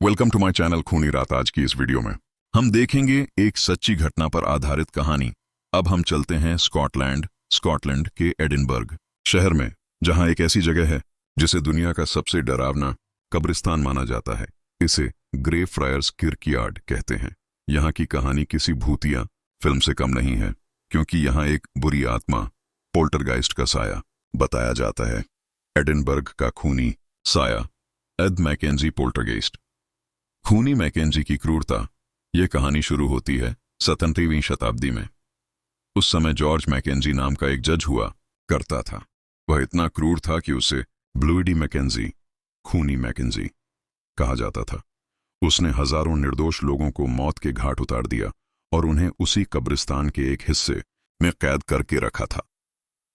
Welcome to my channel खूनी रात। आज की इस वीडियो में हम देखेंगे एक सच्ची घटना पर आधारित कहानी। अब हम चलते हैं स्कॉटलैंड के एडिनबर्ग शहर में, जहां एक ऐसी जगह है जिसे दुनिया का सबसे डरावना कब्रिस्तान माना जाता है। इसे ग्रे फ्रायर्स किर्कयार्ड कहते हैं। यहाँ की कहानी किसी भूतिया फिल्म से कम नहीं है, क्योंकि यहाँ एक बुरी आत्मा, पोल्टरगाइस्ट का साया बताया जाता है। एडिनबर्ग का खूनी साया, एड मैकेंजी पोल्टरगाइस्ट। खूनी मैकेंजी की क्रूरता। यह कहानी शुरू होती है 17वीं शताब्दी में। उस समय जॉर्ज मैकेंजी नाम का एक जज हुआ करता था। वह इतना क्रूर था कि उसे ब्लूडी मैकेंजी, खूनी मैकेंजी कहा जाता था। उसने हजारों निर्दोष लोगों को मौत के घाट उतार दिया और उन्हें उसी कब्रिस्तान के एक हिस्से में कैद करके रखा था।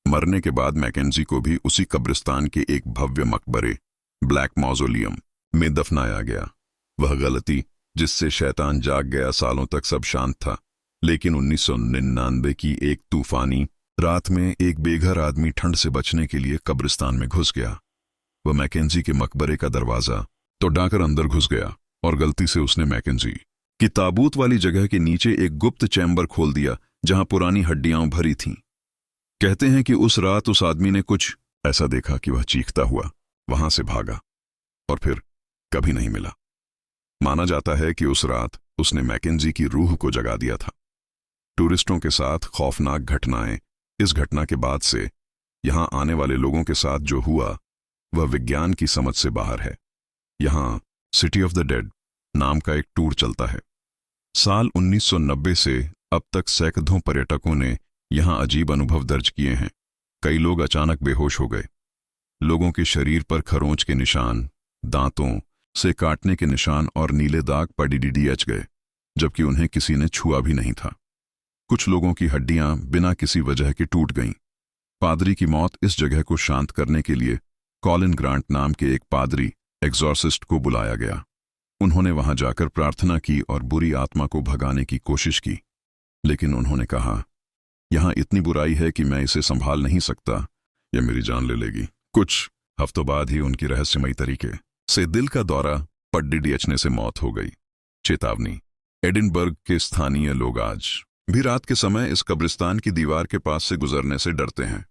मरने के बाद मैकेंजी को भी उसी कब्रिस्तान के एक भव्य मकबरे, ब्लैक मौजोलियम में दफनाया गया। वह गलती जिससे शैतान जाग गया। सालों तक सब शांत था, लेकिन 1999 की एक तूफानी रात में एक बेघर आदमी ठंड से बचने के लिए कब्रिस्तान में घुस गया। वह मैकेंजी के मकबरे का दरवाजा तोड़कर अंदर घुस गया और गलती से उसने मैकेंजी की ताबूत वाली जगह के नीचे एक गुप्त चैम्बर खोल दिया, जहां पुरानी हड्डियां भरी थीं। कहते हैं कि उस रात उस आदमी ने कुछ ऐसा देखा कि वह चीखता हुआ वहां से भागा और फिर कभी नहीं मिला। माना जाता है कि उस रात उसने मैकेंजी की रूह को जगा दिया था। टूरिस्टों के साथ खौफनाक घटनाएं। इस घटना के बाद से यहां आने वाले लोगों के साथ जो हुआ वह विज्ञान की समझ से बाहर है। यहां सिटी ऑफ द डेड नाम का एक टूर चलता है। साल 1990 से अब तक सैकड़ों पर्यटकों ने यहां अजीब अनुभव दर्ज किए हैं। कई लोग अचानक बेहोश हो गए। लोगों के शरीर पर खरोंच के निशान, दांतों से काटने के निशान और नीले दाग पड़ीडीएच गए, जबकि उन्हें किसी ने छुआ भी नहीं था। कुछ लोगों की हड्डियां बिना किसी वजह के टूट गईं। पादरी की मौत। इस जगह को शांत करने के लिए कॉलिन ग्रांट नाम के एक पादरी एग्जॉर्सिस्ट को बुलाया गया। उन्होंने वहां जाकर प्रार्थना की और बुरी आत्मा को भगाने की कोशिश की, लेकिन उन्होंने कहा, यहां इतनी बुराई है कि मैं इसे संभाल नहीं सकता, यह मेरी जान ले लेगी। कुछ हफ्तों बाद ही उनकी रहस्यमयी तरीके से दिल का दौरा पड़ने से मौत हो गई। चेतावनी, एडिनबर्ग के स्थानीय लोग आज भी रात के समय इस कब्रिस्तान की दीवार के पास से गुजरने से डरते हैं।